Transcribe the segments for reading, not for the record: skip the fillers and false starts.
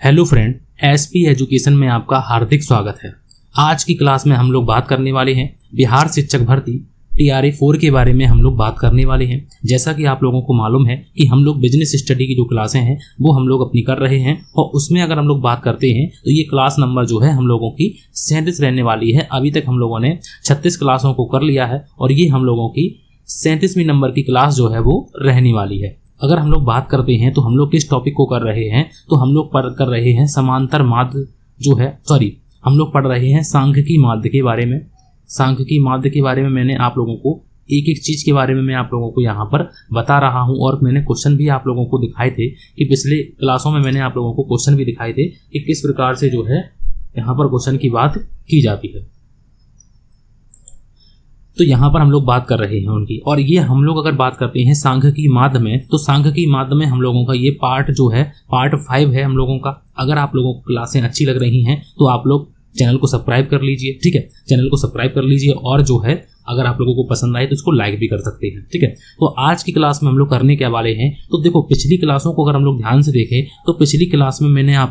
Hello friend, SP education में आपका हार्दिक स्वागत है। आज की क्लास में हम लोग बात करने वाले हैं बिहार शिक्षक भर्ती TRA 4 के बारे में हम लोग बात करने वाले हैं। जैसा कि आप लोगों को मालूम है कि हम लोग बिजनेस स्टडी की जो क्लासें हैं वो हम लोग अपनी कर रहे हैं और उसमें अगर हम लोग बात करते हैं तो ये क्लास नंबर जो है हम लोगों की 37 रहने वाली है। अभी तक हम लोगों ने 36 क्लासों को कर लिया है और ये हम लोगों की 37वीं नंबर की क्लास जो है वो रहने वाली है। अगर हम लोग बात करते हैं तो हम लोग किस टॉपिक को कर रहे हैं, तो हम लोग कर रहे हैं समांतर माध्य जो है हम लोग पढ़ रहे हैं सांख्यिकी माध्य के बारे में। सांख्यिकी माध्य के बारे में मैंने आप लोगों को एक एक चीज़ के बारे में मैं आप लोगों को यहाँ पर बता रहा हूँ और मैंने क्वेश्चन भी आप लोगों को दिखाए थे कि पिछले क्लासों में मैंने आप लोगों को क्वेश्चन भी दिखाए थे कि किस प्रकार से जो है यहाँ पर क्वेश्चन की बात की जाती है। तो यहाँ पर हम लोग बात कर रहे हैं उनकी, और ये हम लोग अगर बात करते हैं सांख्यिकी माध्य में, तो सांख्यिकी माध्य में हम लोगों का ये पार्ट जो है पार्ट 5 है हम लोगों का। अगर आप लोगों को क्लासें अच्छी लग रही हैं तो आप लोग चैनल को सब्सक्राइब कर लीजिए, ठीक है। चैनल को सब्सक्राइब कर लीजिए और जो है अगर आप लोगों को पसंद आए तो इसको लाइक भी कर सकते हैं, ठीक है। तो आज की क्लास में हम लोग करने क्या वाले हैं, तो देखो पिछली क्लासों को अगर हम लोग ध्यान से देखें तो पिछली क्लासों में मैंने आप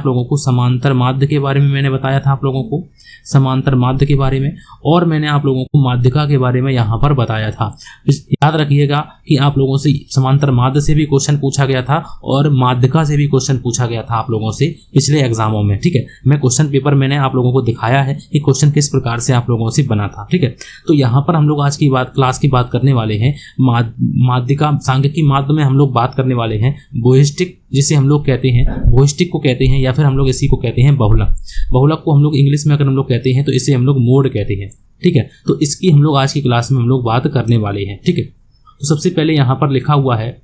लोगों को समांतर माध्य के बारे में मैंने बताया था आप लोगों को समांतर माध्य के बारे में, और मैंने आप लोगों को माध्यिका के बारे में यहाँ पर बताया था। याद रखिएगा कि आप लोगों से समांतर माध्य से भी क्वेश्चन पूछा गया था और माध्यिका से भी क्वेश्चन पूछा गया था आप लोगों से पिछले एग्जामों में, ठीक है। मैं क्वेश्चन पेपर मैंने आप लोगों को दिखाया है कि क्वेश्चन किस प्रकार से आप लोगों से बना था, ठीक है। तो यहाँ पर हम लोग आज की क्लास की बात करने वाले हैं माध्यिका सांख्यिकी माध्य में हम लोग बात करने वाले हैं बहुष्टिक, जिसे हम लोग कहते हैं बहुष्टिक को कहते हैं या फिर हम लोग इसी को कहते हैं बहुलक। बहुलक को हम लोग इंग्लिश में अगर हम लोग कहते हैं तो इसे हम लोग मोड कहते हैं, ठीक है। तो इसकी हम लोग आज की क्लास में हम लोग बात करने वाले हैं, ठीक है। तो सबसे पहले यहाँ पर लिखा हुआ है,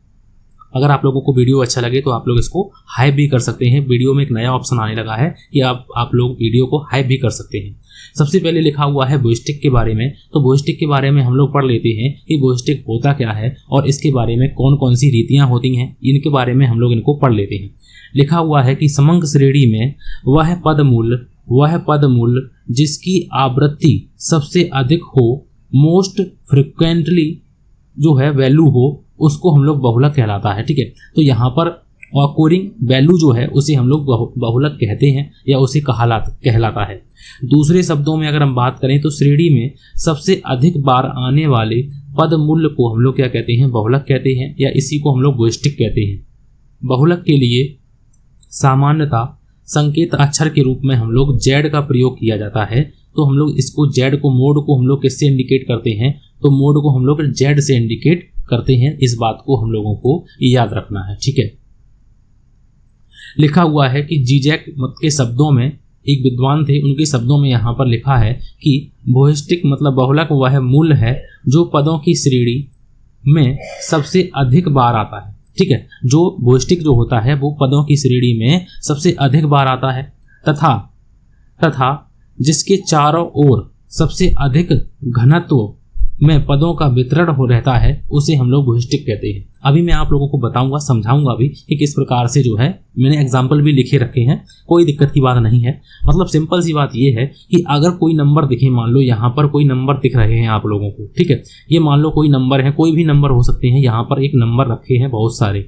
अगर आप लोगों को वीडियो अच्छा लगे तो आप लोग इसको हाइप भी कर सकते हैं। वीडियो में एक नया ऑप्शन आने लगा है कि आप लोग वीडियो को हाइप भी कर सकते हैं। सबसे पहले लिखा हुआ है बहुष्टिक के बारे में, तो बहुष्टिक के बारे में हम लोग पढ़ लेते हैं कि बहुष्टिक होता क्या है और इसके बारे में कौन कौन सी रीतियाँ होती हैं, इनके बारे में हम लोग इनको पढ़ लेते हैं। लिखा हुआ है कि समंक श्रेणी में वह पद मूल्य जिसकी आवृत्ति सबसे अधिक हो, मोस्ट फ्रिक्वेंटली जो है वैल्यू हो, उसको हम लोग बहुलक कहलाता है, ठीक है। तो यहाँ पर ऑकरिंग वैल्यू जो है उसे हम लोग बहुलक कहते हैं या उसे कहलाता है। दूसरे शब्दों में अगर हम बात करें तो श्रेणी में सबसे अधिक बार आने वाले पद मूल्य को हम लोग क्या कहते हैं, बहुलक कहते हैं या इसी को हम लोग बहुष्टिक कहते हैं। बहुलक के लिए सामान्यतः संकेत अक्षर के रूप में हम लोग Z का प्रयोग किया जाता है। तो हम लोग इसको Z को मोड को हम लोग किससे इंडिकेट करते हैं, तो मोड को हम लोग Z से इंडिकेट करते हैं। इस बात को हम लोगों को याद रखना है, ठीक है। लिखा हुआ है कि जीजैक के शब्दों में एक विद्वान थे, उनके शब्दों में यहाँ पर लिखा है कि बहुष्टिक मतलब बहुलक वह मूल्य है जो पदों की श्रेणी में सबसे अधिक बार आता है, ठीक है। जो बहुष्टिक जो होता है वो पदों की श्रेणी में सबसे अधिक बार आता है तथा जिसके चारों ओर सबसे अधिक घनत्व में पदों का वितरण हो रहता है, उसे हम लोग बहुष्टिक कहते हैं। अभी मैं आप लोगों को बताऊंगा, समझाऊंगा भी कि किस प्रकार से जो है, मैंने एग्जाम्पल भी लिखे रखे हैं, कोई दिक्कत की बात नहीं है। मतलब सिंपल सी बात ये है कि अगर कोई नंबर दिखे, मान लो यहाँ पर कोई नंबर दिख रहे हैं आप लोगों को, ठीक है। ये मान लो कोई नंबर है, कोई भी नंबर हो सकते हैं, यहाँ पर एक नंबर रखे हैं बहुत सारे,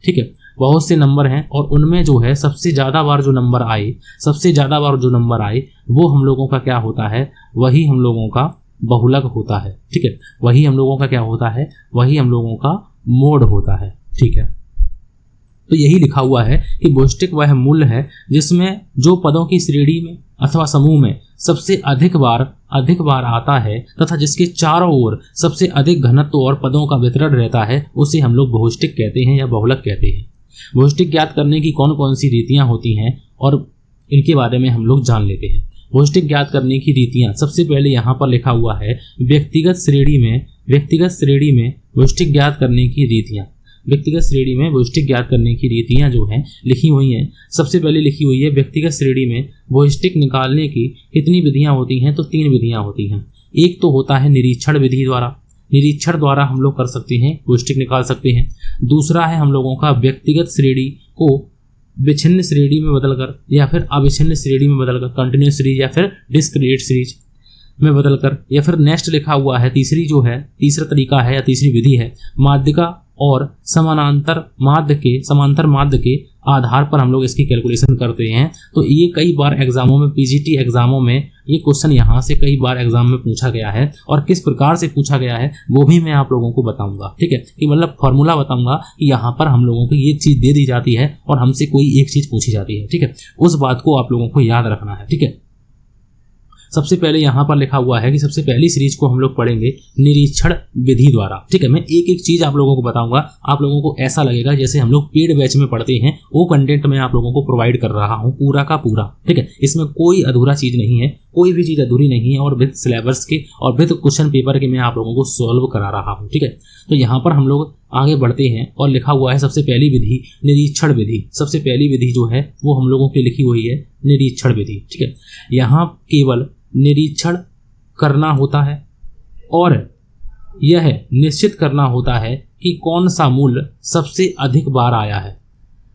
ठीक है, बहुत से नंबर हैं और उनमें जो है सबसे ज़्यादा बार जो नंबर आए वो हम लोगों का क्या होता है, वही हम लोगों का बहुलक होता है, ठीक है। वही हम लोगों का क्या होता है, वही हम लोगों का मोड होता है, ठीक है। तो यही लिखा हुआ है कि बहुष्टिक वह मूल्य है जिसमें जो पदों की श्रेणी में अथवा समूह में सबसे अधिक बार आता है तथा जिसके चारों ओर सबसे अधिक घनत्व और पदों का वितरण रहता है, उसे हम लोग बहुष्टिक कहते हैं या बहुलक कहते हैं। बहुष्टिक ज्ञात करने की कौन कौन सी रीतियाँ होती हैं और इनके बारे में हम लोग जान लेते हैं। बहुष्टिक ज्ञात करने की रीतियाँ, सबसे पहले यहाँ पर लिखा हुआ है व्यक्तिगत श्रेणी में बहुष्टिक ज्ञात करने की रीतियाँ। व्यक्तिगत श्रेणी में बहुष्टिक ज्ञात करने की रीतियाँ जो हैं लिखी हुई हैं। सबसे पहले लिखी हुई है व्यक्तिगत श्रेणी में बहुष्टिक निकालने की कितनी विधियाँ होती हैं, तो 3 विधियाँ होती हैं। एक तो होता है निरीक्षण विधि द्वारा हम लोग कर सकते हैं, बहुष्टिक निकाल सकते हैं। दूसरा है हम लोगों का व्यक्तिगत श्रेणी को विच्छिन्न श्रेणी में बदलकर या फिर अविच्छिन्न श्रेणी में बदलकर, कंटिन्यूअस सीरीज या फिर डिस्क्रीट सीरीज में बदलकर, या फिर नेक्स्ट लिखा हुआ है तीसरा तरीका है या तीसरी विधि है और समांतर माध्य के आधार पर हम लोग इसकी कैलकुलेशन करते हैं। तो ये कई बार एग्जामों में, पीजीटी एग्जामों में ये क्वेश्चन यहाँ से कई बार एग्जाम में पूछा गया है, और किस प्रकार से पूछा गया है वो भी मैं आप लोगों को बताऊंगा। ठीक है, कि मतलब फॉर्मूला बताऊंगा कि यहाँ पर हम लोगों को ये चीज़ दे दी जाती है और हमसे कोई एक चीज़ पूछी जाती है। ठीक है, उस बात को आप लोगों को याद रखना है। ठीक है, सबसे पहले यहाँ पर लिखा हुआ है कि सबसे पहली सीरीज को हम लोग पढ़ेंगे निरीक्षण विधि द्वारा। ठीक है, मैं एक एक चीज आप लोगों को बताऊंगा, आप लोगों को ऐसा लगेगा जैसे हम लोग पेड बैच में पढ़ते हैं, वो कंटेंट मैं आप लोगों को प्रोवाइड कर रहा हूँ पूरा का पूरा। ठीक है, इसमें कोई अधूरा चीज नहीं है, कोई भी चीज अधूरी नहीं है, और विद सिलेबस के और विद क्वेश्चन पेपर के मैं आप लोगों को सॉल्व करा रहा हूँ। ठीक है, तो यहाँ पर हम लोग आगे बढ़ते हैं और लिखा हुआ है सबसे पहली विधि निरीक्षण विधि। सबसे पहली विधि जो है वो हम लोगों की लिखी हुई है निरीक्षण विधि। ठीक है, यहाँ केवल निरीक्षण करना होता है और यह निश्चित करना होता है कि कौन सा मूल्य सबसे अधिक बार आया है।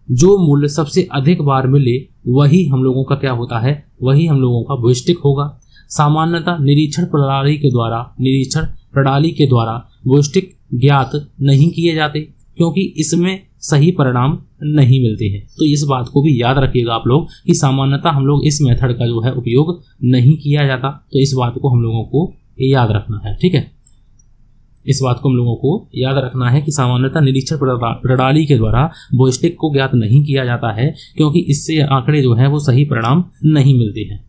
जो मूल्य सबसे अधिक बार मिले वही हम लोगों का क्या होता है, वही हम लोगों का वोस्टिक होगा। सामान्यतः निरीक्षण प्रणाली के द्वारा वोस्टिक ज्ञात नहीं किए जाते, क्योंकि इसमें सही परिणाम नहीं मिलते हैं। तो इस बात को भी याद रखिएगा आप लोग कि सामान्यतः हम लोग इस मेथड का जो है उपयोग नहीं किया जाता। तो इस बात को हम लोगों को याद रखना है। ठीक है, इस बात को हम लोगों को याद रखना है कि सामान्यतः निरीक्षण प्रणाली के द्वारा वोस्टिक को ज्ञात नहीं किया जाता है, क्योंकि इससे आंकड़े जो है वो सही परिणाम नहीं मिलते हैं।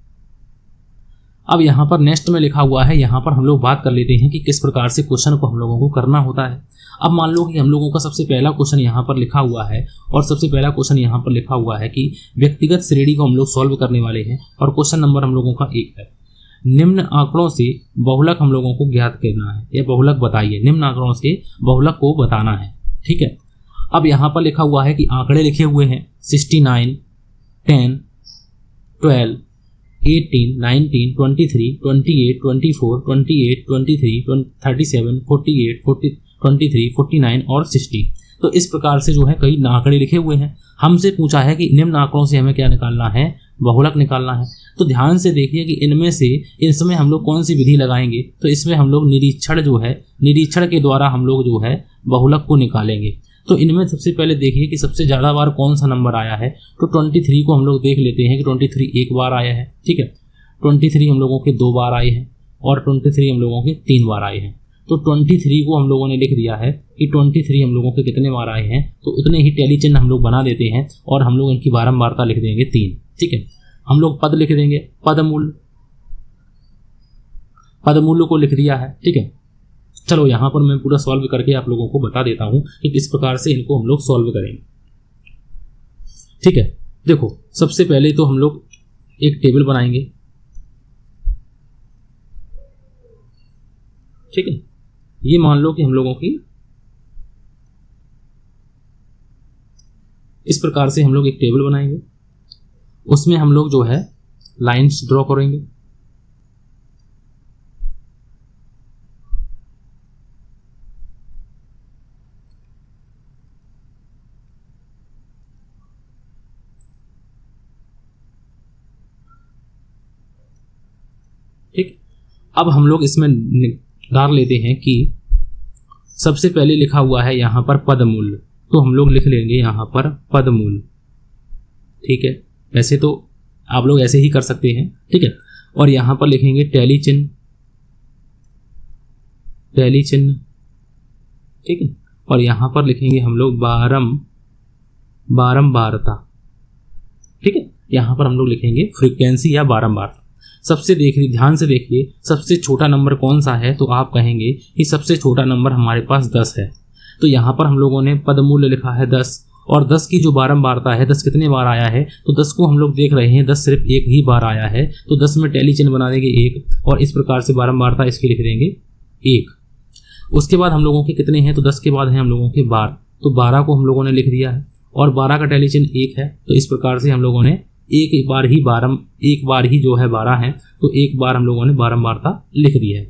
अब यहाँ पर नेक्स्ट में लिखा हुआ है, यहाँ पर हम लोग बात कर लेते हैं कि किस प्रकार से क्वेश्चन को हम लोगों को करना होता है। अब मान लो कि हम लोगों का सबसे पहला क्वेश्चन यहाँ पर लिखा हुआ है, और सबसे पहला क्वेश्चन यहाँ पर लिखा हुआ है कि व्यक्तिगत श्रेणी को हम लोग सॉल्व करने वाले हैं, और क्वेश्चन नंबर हम लोगों का 1 है। निम्न आंकड़ों से बहुलक हम लोगों को ज्ञात करना है, या बहुलक बताइए। निम्न आंकड़ों से बहुलक को बताना है। ठीक है, अब यहाँ पर लिखा हुआ है कि आंकड़े लिखे हुए हैं 69, 10, 12, 18, 19, 23, 28, 24, 28, 23, 37, 48, 23, 49 और 60। तो इस प्रकार से जो है कई आंकड़े लिखे हुए हैं। हमसे पूछा है कि निम्न आंकड़ों से हमें क्या निकालना है, बहुलक निकालना है। तो ध्यान से देखिए कि इसमें हम लोग कौन सी विधि लगाएंगे। तो इसमें हम लोग निरीक्षण के द्वारा हम लोग जो है बहुलक को निकालेंगे। तो इनमें सबसे पहले देखिए कि सबसे ज़्यादा बार कौन सा नंबर आया है। तो 23 को हम लोग देख लेते हैं कि 23 एक बार आया है। ठीक है, 23 हम लोगों के 2 बार आए हैं, और 23 हम लोगों के 3 बार आए हैं। तो 23 को हम लोगों ने लिख दिया है कि 23 हम लोगों के कितने बार आए हैं, तो उतने ही टैली चिन्ह हम लोग बना देते हैं, और हम लोग इनकी बारंबारता लिख देंगे 3। ठीक है, हम लोग पद लिख देंगे, पदमूल्य को लिख दिया है। ठीक है, चलो यहाँ पर मैं पूरा सॉल्व करके आप लोगों को बता देता हूँ कि किस प्रकार से इनको हम लोग सॉल्व करेंगे। ठीक है, देखो सबसे पहले तो हम लोग एक टेबल बनाएंगे। ठीक है, ये मान लो कि हम लोगों की इस प्रकार से हम लोग एक टेबल बनाएंगे, उसमें हम लोग जो है लाइंस ड्रॉ करेंगे। ठीक, अब हम लोग इसमें डाल लेते हैं कि सबसे पहले लिखा हुआ है यहाँ पर पदमूल्य, तो हम लोग लिख लेंगे यहाँ पर पदमूल्य। ठीक है, वैसे तो आप लोग ऐसे ही कर सकते हैं। ठीक है, और यहाँ पर लिखेंगे टैली चिन्ह। ठीक है, और यहाँ पर लिखेंगे हम लोग बारंबारता। ठीक है, यहाँ पर हम लोग लिखेंगे फ्रीक्वेंसी या बारंबारता। सबसे ध्यान से देखिए, सबसे छोटा नंबर कौन सा है, तो आप कहेंगे कि सबसे छोटा नंबर हमारे पास 10 है। तो यहाँ पर हम लोगों ने पदमूल्य लिखा है 10, और 10 की जो बारंबारता है, 10 कितने बार आया है, तो 10 को हम लोग देख रहे हैं 10 सिर्फ एक ही बार आया है। तो 10 में टैली चिन्ह बना देंगे 1, और इस प्रकार से बारंबारता इसकी लिख देंगे 1। उसके बाद हम लोगों के कितने हैं, तो 10 के बाद हैं हम लोगों के 12, तो 12 को हम लोगों ने लिख दिया है, और 12 का टैली चिन्ह 1 है। तो इस प्रकार से हम लोगों ने एक बार ही जो है 12 है, तो एक बार हम लोगों ने बारंबारता लिख दी है।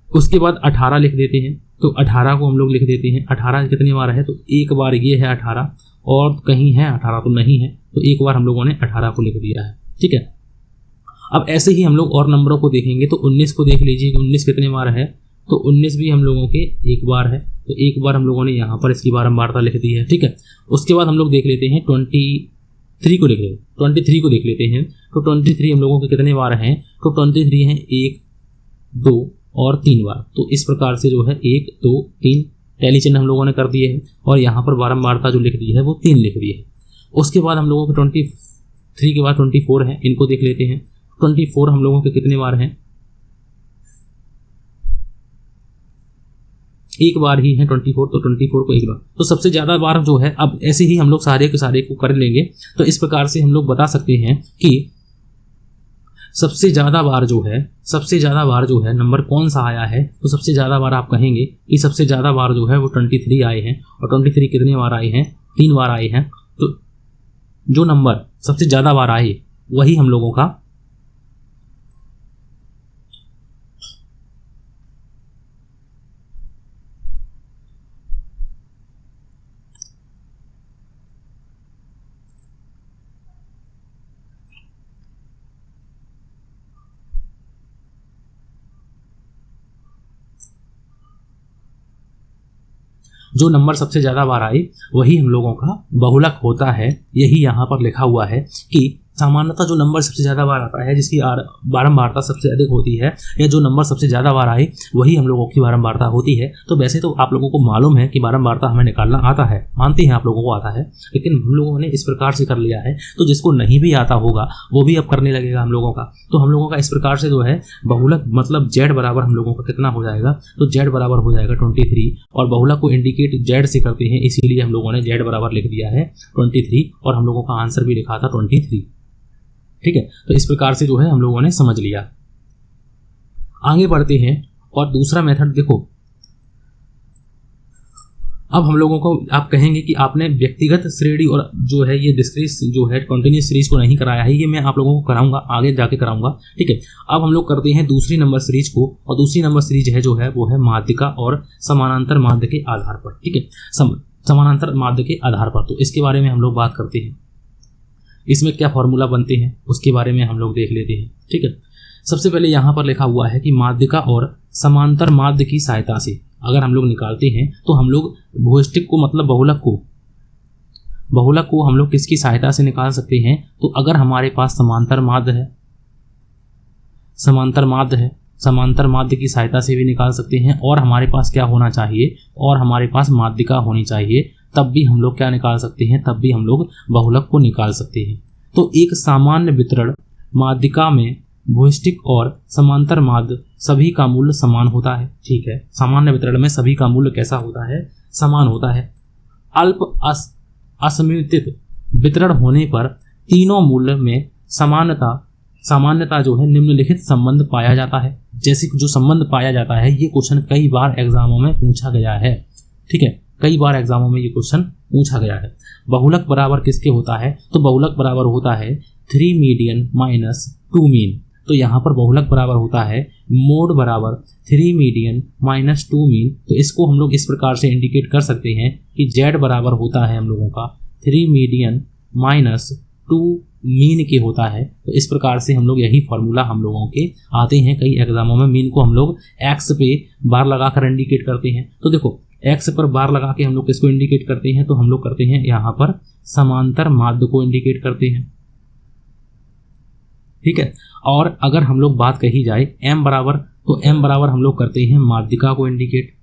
उसके बाद 18 लिख देते हैं, तो 18 को हम लोग लिख देते हैं। 18 कितनी बार है, तो एक बार ये है 18, और कहीं है 18 तो नहीं है, तो एक बार हम लोगों ने 18 को लिख दिया है। ठीक है, अब ऐसे ही हम लोग और नंबरों को देखेंगे, तो 19 को देख लीजिए कि 19 कितने बार है, तो 19 भी हम लोगों के एक बार है, तो एक बार हम लोगों ने यहाँ पर इसकी बारंबारता लिख दी है। ठीक है, उसके बाद हम लोग देख लेते हैं 23 को देख लेते हैं। तो 23 हम लोगों के कितने बार हैं, तो 23 हैं 1, 2 और 3 बार। तो इस प्रकार से जो है 1, 2, 3 टैली चिन्ह हम लोगों ने कर दिए हैं और यहाँ पर बारंबारता जो लिख दी है वो 3 लिख दी है। उसके बाद हम लोगों के 23 के बाद 24 है, इनको देख लेते हैं। 24 हम लोगों के कितने बार हैं, एक बार ही है 24, तो 24 को एक बार। तो सबसे ज़्यादा बार जो है, अब ऐसे ही हम लोग सारे के सारे को कर लेंगे। तो इस प्रकार से हम लोग बता सकते हैं कि सबसे ज़्यादा बार जो है नंबर कौन सा आया है। तो सबसे ज़्यादा बार आप कहेंगे कि सबसे ज़्यादा बार जो है वो 23 आए हैं। और 23 कितने बार आए हैं, 3 बार आए हैं। तो जो नंबर सबसे ज़्यादा बार आए वही हम लोगों का जो नंबर सबसे ज़्यादा बार आए वही हम लोगों का बहुलक होता है। यही यहाँ पर लिखा हुआ है कि सामान्यतः जो नंबर सबसे ज़्यादा बार आता है, जिसकी बारंबारता सबसे अधिक होती है, या जो नंबर सबसे ज़्यादा बार आए वही हम लोगों की बारंबारता होती है। तो वैसे तो आप लोगों को मालूम है कि बारंबारता हमें निकालना आता है, मानते हैं आप लोगों को आता है, लेकिन हम लोगों ने इस प्रकार से कर लिया है। तो जिसको नहीं भी आता होगा वो भी अब करने लगेगा हम लोगों का। तो हम लोगों का इस प्रकार से जो है बहुलक मतलब जेड बराबर हम लोगों का कितना हो जाएगा, तो जेड बराबर हो जाएगा 23। और बहुलक को इंडिकेट जेड से करते हैं, इसीलिए हम लोगों ने जेड बराबर लिख दिया है 23 और हम लोगों का आंसर भी लिखा था 23। ठीक है, तो इस प्रकार से जो है हम लोगों ने समझ लिया। आगे बढ़ते हैं और दूसरा मेथड देखो। अब हम लोगों को आप कहेंगे कि आपने व्यक्तिगत श्रेणी और जो है ये डिस्क्रीट जो है कॉन्टिन्यूस सीरीज को नहीं कराया है, ये मैं आप लोगों को कराऊंगा, आगे जाके कराऊंगा। ठीक है, अब हम लोग करते हैं दूसरी नंबर सीरीज को, और दूसरी नंबर सीरीज है जो है वो है माध्यिका और समानांतर माध्य के आधार पर। ठीक है, समानांतर माध्य के आधार पर, तो इसके बारे में हम लोग बात करते हैं। इसमें क्या फॉर्मूला बनते हैं उसके बारे में हम लोग देख लेते हैं। ठीक है, सबसे पहले यहाँ पर लिखा हुआ है कि माध्यिका और समांतर माध्य की सहायता से अगर हम लोग निकालते हैं तो हम लोग भूयष्टिक को मतलब बहुलक को हम लोग किसकी सहायता से निकाल सकते हैं। तो अगर हमारे पास समांतर माध्य है, समांतर माध्य की सहायता से भी निकाल सकते हैं। और हमारे पास क्या होना चाहिए, और हमारे पास माध्यिका होनी चाहिए, तब भी हम लोग क्या निकाल सकते हैं, तब भी हम लोग बहुलक को निकाल सकते हैं। तो एक सामान्य वितरण माध्यिका में भूयष्टिक और समांतर माध्य सभी का मूल्य समान होता है। ठीक है, सामान्य वितरण में सभी का मूल्य कैसा होता है, समान होता है। अल्प असममित वितरण होने पर तीनों मूल्य में सामान्यता जो है निम्नलिखित संबंध पाया जाता है। जैसे जो संबंध पाया जाता है ये क्वेश्चन कई बार एग्जामों में पूछा गया है। ठीक है, कई बार एग्जामों में ये क्वेश्चन पूछा गया है। बहुलक बराबर किसके होता है, तो बहुलक बराबर होता है 3 मीडियन माइनस 2 मीन। तो यहाँ पर बहुलक बराबर होता है मोड बराबर 3 मीडियन माइनस 2 मीन। तो इसको हम लोग इस प्रकार से इंडिकेट कर सकते हैं कि जेड बराबर होता है हम लोगों का 3 मीडियन माइनस 2 मीन के होता है। तो इस प्रकार से हम लोग यही फॉर्मूला हम लोगों के आते हैं कई एग्जामों में। मीन को हम लोग एक्स पे बार लगाकर इंडिकेट करते हैं। तो देखो एक्स पर बार लगा के हम लोग किसको इंडिकेट करते हैं, तो हम लोग करते हैं यहाँ पर समांतर माध्य को इंडिकेट करते हैं। ठीक है, और अगर हम लोग बात कही जाए m बराबर, तो m बराबर हम लोग करते हैं माध्यिका को इंडिकेट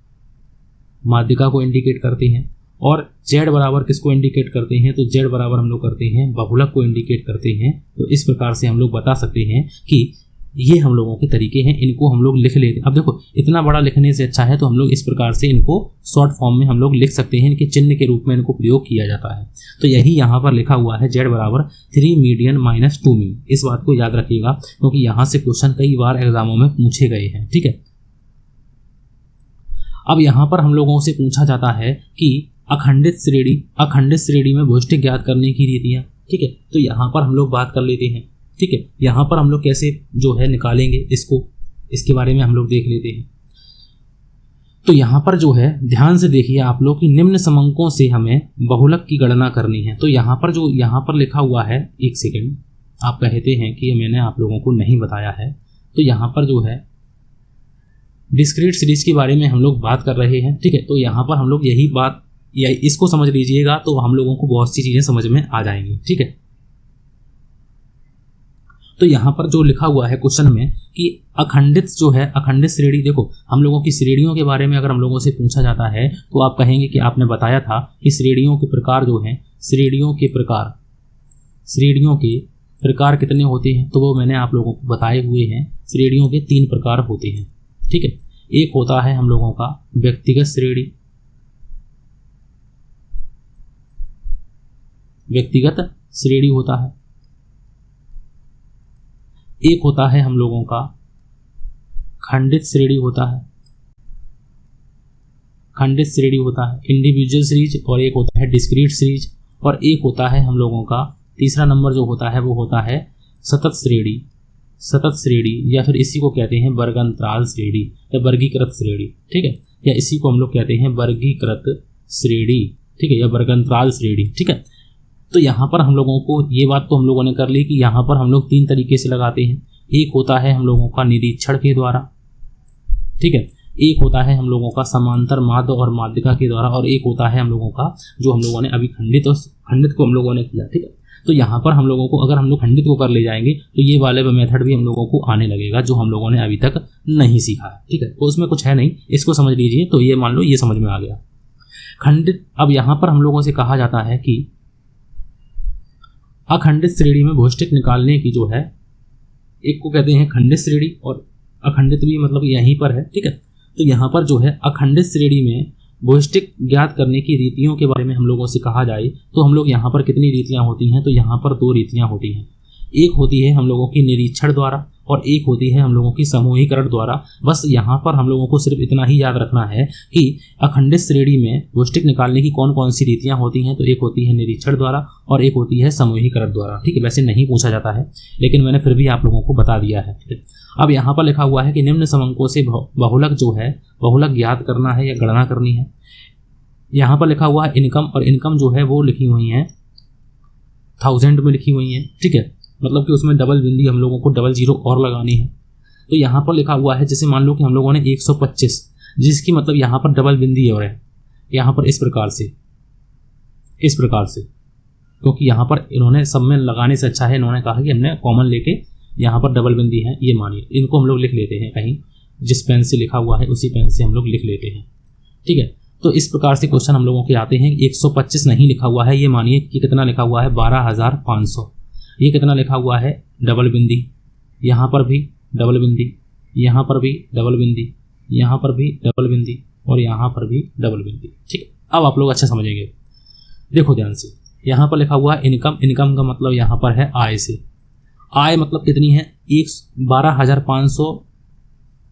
करते हैं। और z बराबर किसको इंडिकेट करते हैं, तो z बराबर हम लोग करते हैं बहुलक को इंडिकेट करते हैं। तो इस प्रकार से हम लोग बता सकते हैं कि ये हम लोगों के तरीके हैं, इनको हम लोग लिख लेते हैं। अब देखो इतना बड़ा लिखने से अच्छा है तो हम लोग इस प्रकार से इनको शॉर्ट फॉर्म में हम लोग लिख सकते हैं, इनके चिन्ह के रूप में इनको प्रयोग किया जाता है। तो यही यहाँ पर लिखा हुआ है जेड बराबर 3 मीडियन माइनस 2 मीन। इस बात को याद रखिएगा क्योंकि यहाँ से क्वेश्चन कई बार एग्जामों में पूछे गए हैं। ठीक है, अब यहाँ पर हम लोगों से पूछा जाता है कि अखंडित श्रेणी में भूयष्टिक ज्ञात करने की रीतियाँ। ठीक है, तो यहाँ पर हम लोग बात कर लेते हैं। ठीक है, यहाँ पर हम लोग कैसे जो है निकालेंगे इसको, इसके बारे में हम लोग देख लेते हैं। तो यहाँ पर जो है ध्यान से देखिए आप लोग कि निम्न समंकों से हमें बहुलक की गणना करनी है। तो यहाँ पर जो यहाँ पर लिखा हुआ है, एक सेकेंड, आप कहते हैं कि मैंने आप लोगों को नहीं बताया है। तो यहाँ पर जो है डिस्क्रीट सीरीज के बारे में हम लोग बात कर रहे हैं, ठीक है। तो यहाँ पर हम लोग यही बात या इसको समझ लीजिएगा तो हम लोगों को बहुत सी चीज़ें समझ में आ जाएंगी, ठीक है। तो यहाँ पर जो लिखा हुआ है क्वेश्चन में कि अखंडित जो है, अखंडित श्रेणी, देखो हम लोगों की श्रेणियों के बारे में अगर हम लोगों से पूछा जाता है तो आप कहेंगे कि आपने बताया था कि श्रेणियों के प्रकार जो हैं, श्रेणियों के प्रकार कितने होते हैं, तो वो मैंने आप लोगों को बताए हुए हैं। श्रेणियों के 3 प्रकार होते हैं, ठीक है। एक होता है हम लोगों का व्यक्तिगत श्रेणी, व्यक्तिगत श्रेणी होता है। एक होता है हम लोगों का खंडित श्रेणी होता है, खंडित श्रेणी होता है इंडिविजुअल सीरीज, और एक होता है डिस्क्रीट सीरीज, और एक होता है हम लोगों का तीसरा नंबर जो होता है वो होता है सतत श्रेणी, सतत श्रेणी, या फिर इसी को कहते हैं वर्गांतराल श्रेणी या वर्गीकृत श्रेणी, ठीक है, या इसी को हम लोग कहते हैं वर्गीकृत श्रेणी, ठीक है, या वर्गांतराल श्रेणी, ठीक है। तो यहाँ पर हम लोगों को ये बात तो हम लोगों ने कर ली कि यहाँ पर हम लोग 3 तरीके से लगाते हैं। एक होता है हम लोगों का निरीक्षण के द्वारा, ठीक है, एक होता है हम लोगों का समांतर माध्य और माध्यिका के द्वारा, और एक होता है हम लोगों का जो हम लोगों ने अभी खंडित और खंडित को हम लोगों ने किया, ठीक है। तो यहाँ पर हम लोगों को अगर हम लोग खंडित को कर ले जाएंगे तो ये वाले मेथड भी हम लोगों को आने लगेगा जो हम लोगों ने अभी तक नहीं सीखा है, ठीक है। तो उसमें कुछ है नहीं, इसको समझ लीजिए। तो ये मान लो ये समझ में आ गया खंडित। अब यहाँ पर हम लोगों से कहा जाता है कि अखंडित श्रेणी में भौष्टिक निकालने की जो है, एक को कहते हैं खंडित श्रेणी और अखंडित भी मतलब यहीं पर है, ठीक है। तो यहाँ पर जो है अखंडित श्रेणी में भौष्टिक ज्ञात करने की रीतियों के बारे में हम लोगों से कहा जाए तो हम लोग यहाँ पर कितनी रीतियाँ होती हैं, तो यहाँ पर 2 रीतियाँ होती हैं। एक होती है हम लोगों की निरीक्षण द्वारा और एक होती है हम लोगों की समूहीकरण द्वारा। बस यहाँ पर हम लोगों को सिर्फ इतना ही याद रखना है कि अखंडित श्रेणी में भौष्टिक निकालने की कौन कौन सी रीतियाँ होती हैं। तो एक होती है निरीक्षण द्वारा और एक होती है समूहीकरण द्वारा, ठीक है। वैसे नहीं पूछा जाता है लेकिन मैंने फिर भी आप लोगों को बता दिया है, ठीक है। अब यहाँ पर लिखा हुआ है कि निम्न समंकों से बहुलक जो है, बहुलक ज्ञात करना है या गणना करनी है। यहाँ पर लिखा हुआ है इनकम, और इनकम जो है वो लिखी हुई है 1000 में लिखी हुई है, ठीक है। मतलब कि उसमें डबल बिंदी हम लोगों को 00 और लगानी है। तो यहाँ पर लिखा हुआ है जैसे मान लो कि हम लोगों ने 125, जिसकी मतलब यहाँ पर डबल बिंदी और है यहाँ पर इस प्रकार से, क्योंकि यहाँ पर इन्होंने सब में लगाने से अच्छा है, इन्होंने कहा कि हमने कॉमन लेके यहाँ पर डबल बिंदी है, ये मानिए। इनको हम लोग लिख लेते हैं कहीं, जिस पेन से लिखा हुआ है उसी पेन से हम लोग लिख लेते हैं, ठीक है। तो इस प्रकार से क्वेश्चन हम लोगों के आते हैं। 125 नहीं लिखा हुआ है, ये मानिए कि कितना लिखा हुआ है 12,500। ये कितना लिखा हुआ है डबल बिंदी, यहाँ पर भी डबल बिंदी, यहाँ पर भी डबल बिंदी, यहाँ पर भी डबल बिंदी और यहाँ पर भी डबल बिंदी, ठीक है। अब आप लोग अच्छा समझेंगे, देखो ध्यान से। यहाँ पर लिखा हुआ है इनकम, इनकम का मतलब यहाँ पर है आय से। आय मतलब कितनी है, 12,500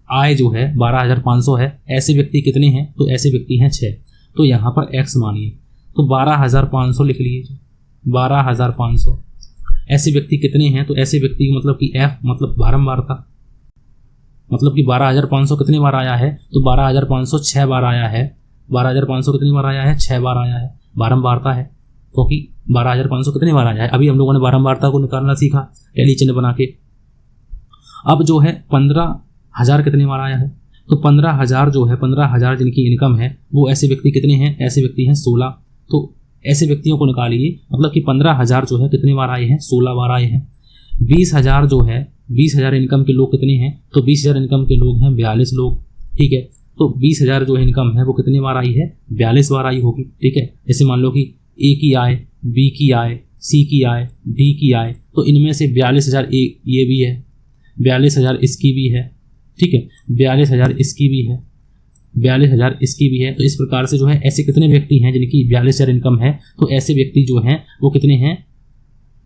आय जो है 12,500 है। ऐसे व्यक्ति कितने हैं, तो ऐसे व्यक्ति हैं 6। तो यहाँ पर x मानिए तो 12,500 लिख लीजिए, 12,500। ऐसे व्यक्ति कितने हैं, तो ऐसे व्यक्ति मतलब कि f मतलब बारंबारता, मतलब कि 12,500 कितनी बार आया है, तो 12,500 6 बार आया है। 12,500 कितनी बार आया है, 6 बार आया है, बारंबारता है। क्योंकि 12,500 कितनी बार आया है, अभी हम लोगों ने बारंबारता को निकालना सीखा टैली चिन्ह बना के। अब जो है 15,000 कितनी बार आया है, तो 15,000 जो है 15,000 जिनकी इनकम है वो ऐसे व्यक्ति कितने हैं, ऐसे व्यक्ति हैं 16। तो ऐसे व्यक्तियों को निकालिए, मतलब कि 15,000 जो है कितनी बार आए हैं, 16 बार आए हैं। 20,000 जो है 20,000 इनकम के लोग कितने हैं, तो 20,000 इनकम के लोग हैं 42 लोग, ठीक है। तो 20,000 जो इनकम है वो कितनी बार आई है, 42 बार आई होगी, ठीक है। जैसे मान लो कि ए की आय, बी की आय, सी की आय, डी की आय, तो इनमें से 42,000 ये भी है, 42,000 इसकी भी है, ठीक है, 42,000 इसकी भी है, 42,000 इसकी भी है। तो इस प्रकार से जो है ऐसे कितने व्यक्ति हैं जिनकी 42,000 इनकम है, तो ऐसे व्यक्ति जो हैं वो कितने हैं,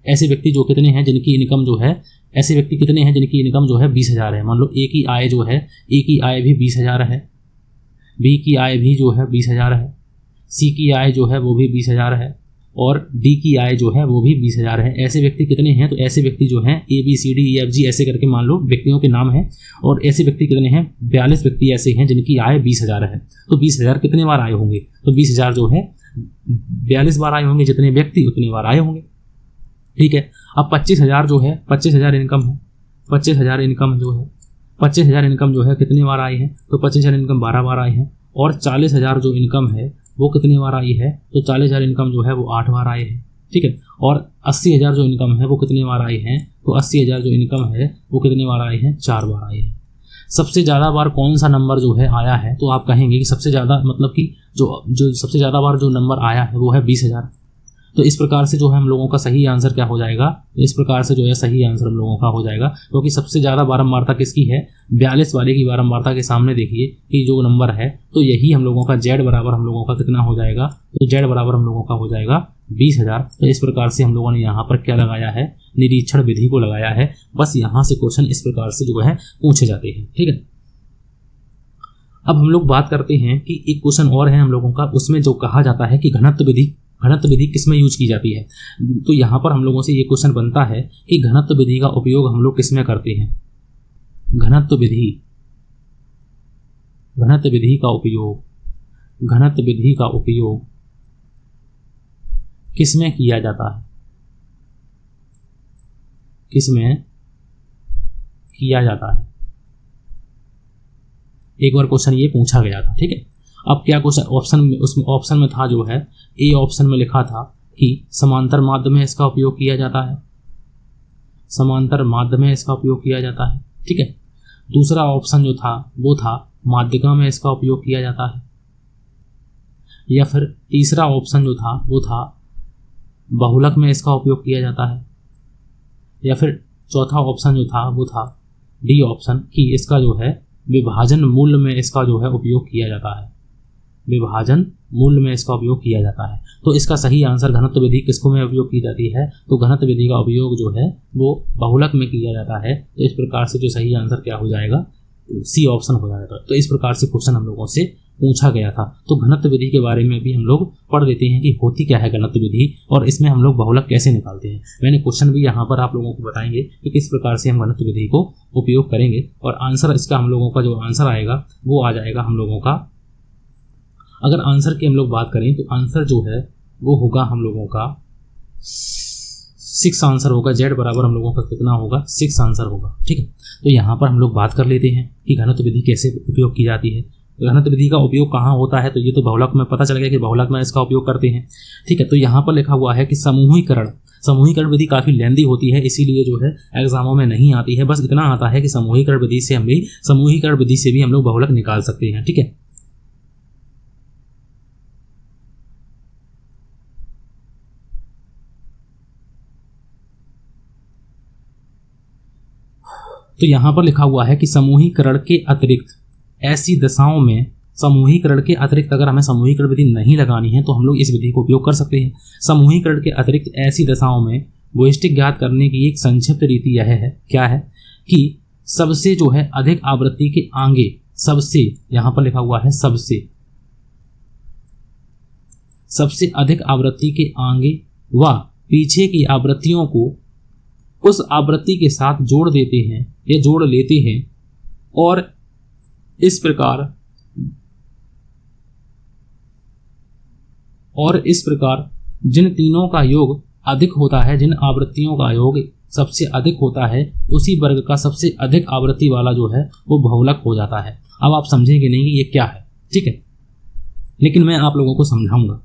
ऐसे व्यक्ति जो कितने हैं जिनकी इनकम जो है, ऐसे व्यक्ति कितने हैं जिनकी इनकम जो है 20,000 है। मान लो ए की आय जो है, ए की आय भी 20,000 है, बी की आय भी जो है 20,000 है, सी की आय जो है वो भी 20,000 है और डी की आय जो है वो भी 20,000 है। ऐसे व्यक्ति कितने हैं, तो ऐसे व्यक्ति जो हैं ABCDEFG ऐसे करके मान लो व्यक्तियों के नाम हैं, और ऐसे व्यक्ति कितने हैं, 42 व्यक्ति ऐसे हैं जिनकी आय 20,000 है। तो 20,000 कितने बार आए होंगे, तो 20,000 जो है 42 बार आए होंगे, जितने व्यक्ति उतने बार आए होंगे, ठीक है। अब 25,000 जो है 25,000 इनकम है, 25,000 इनकम जो है 25,000 इनकम जो है कितनी बार आई है, तो 25,000 इनकम 12 बार आई है। और 40,000 जो इनकम है वो कितनी बार आई है, तो 40,000 इनकम जो है वो 8 बार आई है, ठीक है। और 80,000 जो इनकम है वो कितनी बार आई है, तो 80,000 जो इनकम है वो कितनी बार आई है, 4 बार आई है। सबसे ज़्यादा बार कौन सा नंबर जो है आया है, तो आप कहेंगे कि सबसे ज़्यादा मतलब कि जो सबसे ज़्यादा बार जो नंबर आया है वो है 20,000। तो इस प्रकार से जो है हम लोगों का सही आंसर क्या हो जाएगा, इस प्रकार से जो है सही आंसर हम लोगों का हो जाएगा, क्योंकि सबसे ज़्यादा बारंबारता किसकी है, 42 वाले की बारंबारता के सामने देखिए कि जो नंबर है, तो यही हम लोगों का Z बराबर हम लोगों का कितना हो जाएगा, तो Z बराबर हम लोगों का हो जाएगा 20,000। तो इस प्रकार से हम लोगों ने यहाँ पर क्या लगाया है, निरीक्षण विधि को लगाया है। बस यहाँ से क्वेश्चन इस प्रकार से जो है पूछे जाते हैं, ठीक है। अब हम लोग बात करते हैं कि एक क्वेश्चन और है हम लोगों का, उसमें जो कहा जाता है कि घनत्व विधि किस में यूज की जाती है। तो यहाँ पर हम लोगों से ये क्वेश्चन बनता है कि घनत्व विधि का उपयोग हम लोग किस में करते हैं। घनत्व विधि का उपयोग किस में किया जाता है, किस में किया जाता है। एक बार क्वेश्चन ये पूछा गया था, ठीक है। अब क्या क्वेश्चन उसमें ऑप्शन में था जो है, ए ऑप्शन में लिखा था कि समांतर माध्य में इसका उपयोग किया जाता है, समांतर माध्य में इसका उपयोग किया जाता है, ठीक है। दूसरा ऑप्शन जो था वो था माध्यिका में इसका उपयोग किया जाता है, या फिर तीसरा ऑप्शन जो था वो था बहुलक में इसका उपयोग किया जाता है, या फिर चौथा ऑप्शन जो था वो था डी ऑप्शन कि इसका जो है विभाजन मूल्य में इसका जो है उपयोग किया जाता है, विभाजन मूल्य में इसका उपयोग किया जाता है। तो इसका सही आंसर घनत्व विधि किसको में उपयोग की जाती है, तो घनत्व विधि का उपयोग जो है वो बहुलक में किया जाता है। तो इस प्रकार से जो सही आंसर क्या हो जाएगा, सी ऑप्शन हो जाएगा। तो इस प्रकार से क्वेश्चन हम लोगों से पूछा गया था। तो घनत्व विधि के बारे में भी हम लोग पढ़ लेते हैं कि होती क्या है घनत्व विधि और इसमें हम लोग बहुलक कैसे निकालते हैं। मैंने क्वेश्चन भी यहाँ पर आप लोगों को बताएंगे कि किस प्रकार से हम घनत्व विधि को उपयोग करेंगे, और आंसर इसका हम लोगों का जो आंसर आएगा वो आ जाएगा हम लोगों का, अगर आंसर की हम लोग बात करें तो आंसर जो है वो होगा हम लोगों का 6 आंसर होगा। Z बराबर हम लोगों का कितना होगा, 6 आंसर होगा, ठीक है। तो यहाँ पर हम लोग बात कर लेते हैं कि घनत्व विधि कैसे उपयोग की जाती है। घनत्व विधि का उपयोग कहाँ होता है, तो ये तो बहुलक में पता चल गया कि बहुलक में इसका उपयोग करते हैं, ठीक है। तो यहाँ पर लिखा हुआ है कि समूहीकरण विधि काफ़ी लेंदी होती है, इसीलिए जो है एग्जामों में नहीं आती है। बस इतना आता है कि समूहीकरण विधि से हम लोग बहुलक निकाल सकते हैं, ठीक है। तो यहाँ पर लिखा हुआ है कि समूहीकरण के अतिरिक्त ऐसी दशाओं में, समूहीकरण के अतिरिक्त अगर हमें समूहीकरण विधि नहीं लगानी है तो हम लोग इस विधि को उपयोग कर सकते हैं। समूहीकरण के अतिरिक्त ऐसी दशाओं में वैशिष्ट्य ज्ञात करने की एक संक्षिप्त रीति यह है, क्या है कि सबसे जो है अधिक आवृत्ति के आगे, सबसे यहाँ पर लिखा हुआ है सबसे अधिक आवृत्ति के आगे व पीछे की आवृत्तियों को उस आवृत्ति के साथ जोड़ देते हैं या जोड़ लेते हैं, और इस प्रकार जिन तीनों का योग अधिक होता है, जिन आवृत्तियों का योग सबसे अधिक होता है, उसी वर्ग का सबसे अधिक आवृत्ति वाला जो है वो बहुलक हो जाता है। अब आप समझेंगे नहीं कि ये क्या है, ठीक है, लेकिन मैं आप लोगों को समझाऊंगा।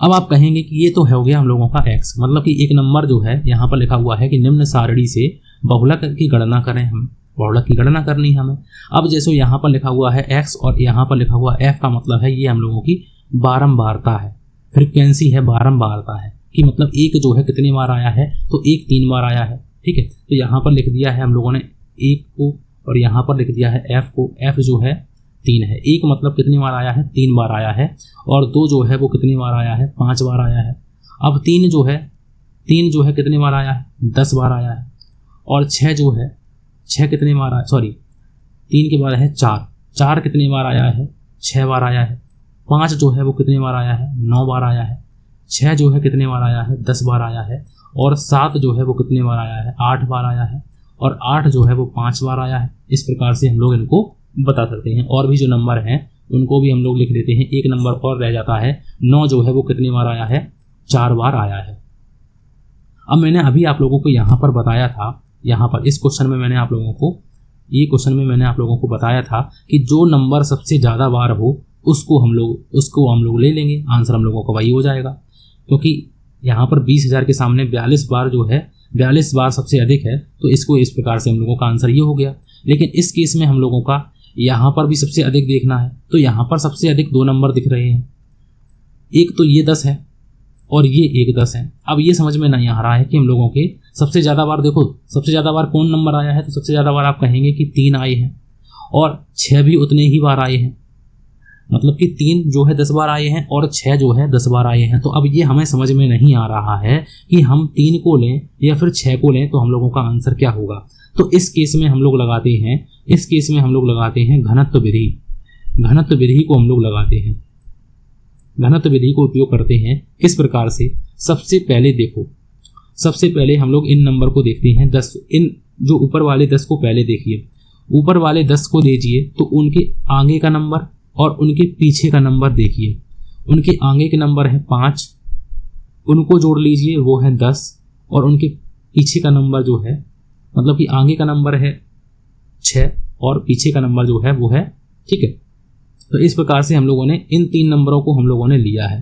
अब आप कहेंगे कि ये तो हो गया हम लोगों का x, मतलब कि एक नंबर जो है यहाँ पर लिखा हुआ है कि निम्न सारणी से बहुलक की गणना करें, हम बहुलक की गणना करनी है हमें। अब जैसे यहाँ पर लिखा हुआ है x और यहाँ पर लिखा हुआ f का मतलब है ये हम लोगों की बारंबारता है, फ्रीक्वेंसी है, बारंबारता है कि मतलब एक जो है कितनी बार आया है, तो एक 3 बार आया है, ठीक है। तो यहाँ पर लिख दिया है हम लोगों ने 1 को, और यहाँ पर लिख दिया है f को, f जो है 3 है। 1 मतलब कितनी बार आया है, 3 बार आया है, और 2 जो है वो कितनी बार आया है, 5 बार आया है। अब 3 जो है कितनी बार आया है, 10 बार आया है, और 6 जो है 6 कितनी बार आया, सॉरी 3 के बाद है 4 कितनी बार आया है, 6 बार आया है। 5 जो है वो कितनी बार आया है, 9 बार आया है। 6 जो है कितनी बार आया है, 10 बार आया है, और 7 जो है वो कितनी बार आया है, 8 बार आया है, और 8 जो है वो 5 बार आया है। इस प्रकार से हम लोग इनको बता सकते हैं। और भी जो नंबर हैं उनको भी हम लोग लिख देते हैं। एक नंबर और रह जाता है, 9 जो है वो कितनी बार आया है, 4 बार आया है। अब मैंने अभी आप लोगों को यहाँ पर बताया था, यहाँ पर इस क्वेश्चन में मैंने आप लोगों को ये क्वेश्चन में मैंने आप लोगों को बताया था कि जो नंबर सबसे ज़्यादा बार हो उसको हम लोग ले लेंगे, आंसर हम लोगों का वही हो जाएगा। क्योंकि यहाँ पर 20,000 के सामने 42 बार जो है, 42 बार सबसे अधिक है, तो इसको इस प्रकार से हम लोगों का आंसर ये हो गया। लेकिन इस केस में हम लोगों का यहाँ पर भी सबसे अधिक देखना है, तो यहाँ पर सबसे अधिक 2 नंबर दिख रहे हैं, एक तो ये 10 है और ये एक 10 है। अब ये समझ में नहीं आ रहा है कि हम लोगों के सबसे ज़्यादा बार, देखो सबसे ज़्यादा बार कौन नंबर आया है, तो सबसे ज़्यादा बार आप कहेंगे कि 3 आए हैं और 6 भी उतने ही बार आए हैं, मतलब कि 3 जो है 10 बार आए हैं और 6 जो है 10 बार आए हैं। तो अब ये हमें समझ में नहीं आ रहा है कि हम 3 को लें या फिर 6 को लें तो हम लोगों का आंसर क्या होगा। तो इस केस में हम लोग लगाते हैं घनत्व विधि। घनत्व विधि को हम लोग लगाते हैं, घनत्व विधि को उपयोग करते हैं। किस प्रकार से, सबसे पहले देखो, सबसे पहले हम लोग इन नंबर को देखते हैं 10, इन जो ऊपर वाले 10 को पहले देखिए, ऊपर वाले 10 को लीजिए तो उनके आगे का नंबर और उनके पीछे का नंबर देखिए। उनके आगे के नंबर है 5, उनको जोड़ लीजिए वो है 10, और उनके पीछे का नंबर जो है, मतलब कि आगे का नंबर है 6 और पीछे का नंबर जो है वो है, ठीक है। तो इस प्रकार से हम लोगों ने इन 3 नंबरों को हम लोगों ने लिया है,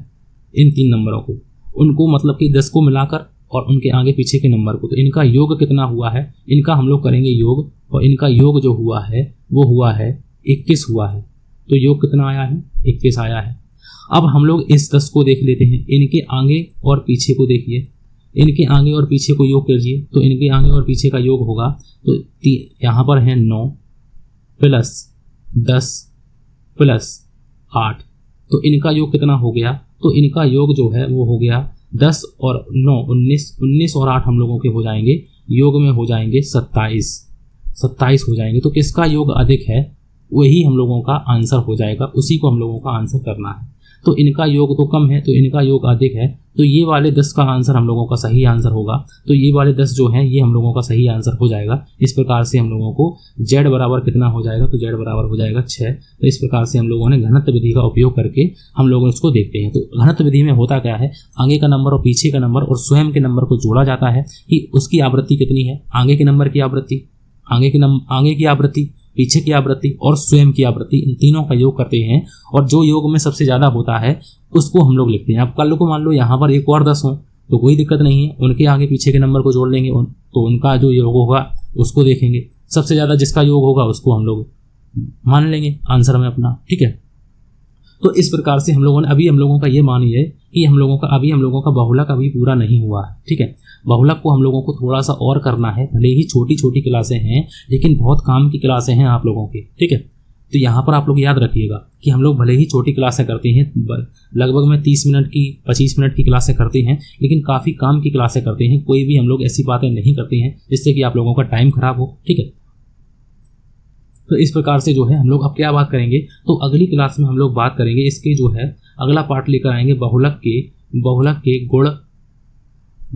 इन 3 नंबरों को, उनको मतलब कि 10 को मिलाकर और उनके आगे पीछे के नंबर को, तो इनका योग कितना हुआ है, इनका हम लोग करेंगे योग, और इनका योग जो हुआ है वो हुआ है 21 हुआ है। तो योग कितना आया है, 21 आया है। अब हम लोग इस 10 को देख लेते हैं, इनके आगे और पीछे को देखिए, इनके आगे और पीछे को योग कीजिए, तो इनके आगे और पीछे का योग होगा, तो यहाँ पर है 9 प्लस 10 प्लस 8, तो इनका योग कितना हो गया, तो इनका योग जो है वो हो गया 10 और 9 19 और 8 हम लोगों के हो जाएंगे, योग में हो जाएंगे 27 हो जाएंगे। तो किसका योग अधिक है वही हम लोगों का आंसर हो जाएगा, उसी को हम लोगों का आंसर करना है। तो इनका योग तो कम है, तो इनका योग अधिक है, तो ये वाले 10 का आंसर हम लोगों का सही आंसर होगा। तो ये वाले 10 जो हैं ये हम लोगों का सही आंसर हो जाएगा। इस प्रकार से हम लोगों को z बराबर कितना हो जाएगा, तो z बराबर हो जाएगा 6। तो इस प्रकार से हम लोगों ने घनत्व विधि का उपयोग करके हम लोग इसको देखते हैं। तो घनत्व विधि में होता क्या है, आगे का नंबर और पीछे का नंबर और स्वयं के नंबर को जोड़ा जाता है कि उसकी आवृत्ति कितनी है, आगे के नंबर की आवृत्ति, आगे की आवृत्ति, पीछे की आवृत्ति और स्वयं की आवृत्ति, इन तीनों का योग करते हैं, और जो योग में सबसे ज़्यादा होता है उसको हम लोग लिखते हैं। अब कल को मान लो यहाँ पर एक और 10 हो तो कोई दिक्कत नहीं है, उनके आगे पीछे के नंबर को जोड़ लेंगे, तो उनका जो योग होगा उसको देखेंगे, सबसे ज़्यादा जिसका योग होगा उसको हम लोग मान लेंगे आंसर में अपना, ठीक है। तो इस प्रकार से हम लोगों ने अभी हम लोगों का ये मानिए कि हम लोगों का बहुलक अभी पूरा नहीं हुआ है, ठीक है। बहुलक को हम लोगों को थोड़ा सा और करना है, भले ही छोटी छोटी क्लासें हैं लेकिन बहुत काम की क्लासें हैं आप लोगों की, ठीक है। तो यहाँ पर आप लोग याद रखिएगा कि हम लोग भले ही छोटी क्लासें करते हैं, लगभग में 30 मिनट की 25 मिनट की क्लासें करते हैं, लेकिन काफ़ी काम की क्लासें करते हैं, कोई भी हम लोग ऐसी बातें नहीं करते हैं जिससे कि आप लोगों का टाइम खराब हो, ठीक है। तो इस प्रकार से जो है हम लोग अब क्या बात करेंगे, तो अगली क्लास में हम लोग बात करेंगे इसके जो है अगला पार्ट लेकर आएंगे बहुलक के गुण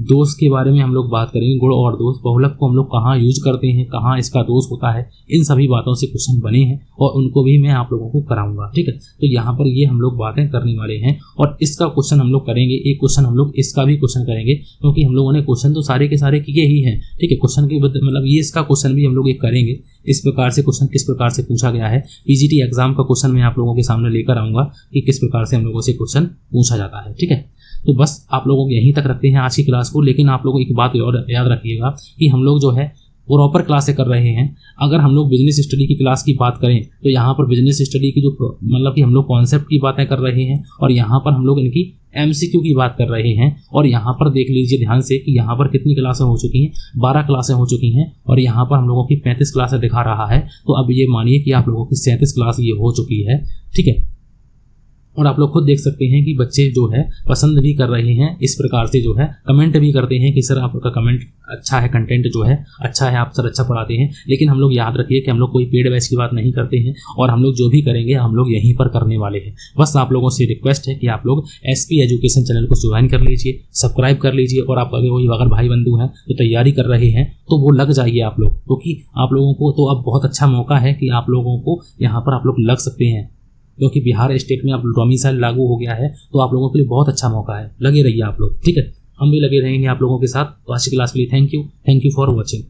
दोष के बारे में हम लोग बात करेंगे। गुण और दोष, बहुलक को हम लोग कहाँ यूज करते हैं, कहाँ इसका दोष होता है, इन सभी बातों से क्वेश्चन बने हैं और उनको भी मैं आप लोगों को कराऊंगा, ठीक है। तो यहाँ पर ये हम लोग बातें करने वाले हैं और इसका क्वेश्चन हम लोग करेंगे, एक क्वेश्चन हम लोग इसका भी क्वेश्चन करेंगे, क्योंकि हम लोगों ने क्वेश्चन तो सारे के सारे किए ही हैं, ठीक है। क्वेश्चन के मतलब ये इसका क्वेश्चन भी हम लोग एक करेंगे, इस प्रकार से क्वेश्चन किस प्रकार से पूछा गया है। पीजीटी एग्जाम का क्वेश्चन मैं आप लोगों के सामने लेकर आऊँगा कि किस प्रकार से हम लोगों से क्वेश्चन पूछा जाता है, ठीक है। तो बस आप लोगों को यहीं तक रखते हैं आज की क्लास को, लेकिन आप लोगों को एक बात याद रखिएगा कि हम लोग जो है प्रॉपर क्लासें कर रहे हैं। अगर हम लोग बिजनेस स्टडी की क्लास की बात करें तो यहाँ पर बिजनेस स्टडी की जो मतलब कि हम लोग कॉन्सेप्ट की बातें कर रहे हैं और यहाँ पर हम लोग इनकी MCQ की बात कर रहे हैं। और यहाँ पर देख लीजिए ध्यान से कि यहाँ पर कितनी क्लासें हो चुकी हैं, 12 क्लासें हो चुकी हैं और यहाँ पर हम लोगों की 35 क्लासें दिखा रहा है। तो अब ये मानिए कि आप लोगों की 37 क्लास ये हो चुकी है, ठीक है। और आप लोग खुद देख सकते हैं कि बच्चे जो है पसंद भी कर रहे हैं, इस प्रकार से जो है कमेंट भी करते हैं कि सर आपका कमेंट अच्छा है, कंटेंट जो है अच्छा है, आप सर अच्छा पढ़ाते हैं। लेकिन हम लोग याद रखिए कि हम लोग कोई पेड बैच की बात नहीं करते हैं और हम लोग जो भी करेंगे हम लोग यहीं पर करने वाले हैं। बस आप लोगों से रिक्वेस्ट है कि आप लोग SP एजुकेशन चैनल को ज्वाइन कर लीजिए, सब्सक्राइब कर लीजिए और आप अगर भाई बंधु हैं तो तैयारी कर रहे हैं तो वो लग जाइए आप लोग, क्योंकि आप लोगों को तो अब बहुत अच्छा मौका है कि आप लोगों को यहाँ पर आप लोग लग सकते हैं, क्योंकि बिहार स्टेट में अब डोमिसाइल लागू हो गया है। तो आप लोगों के लिए बहुत अच्छा मौका है, लगे रहिए आप लोग, ठीक है। हम भी लगे रहेंगे आप लोगों के साथ। तो आज की क्लास के लिए थैंक यू फॉर वॉचिंग।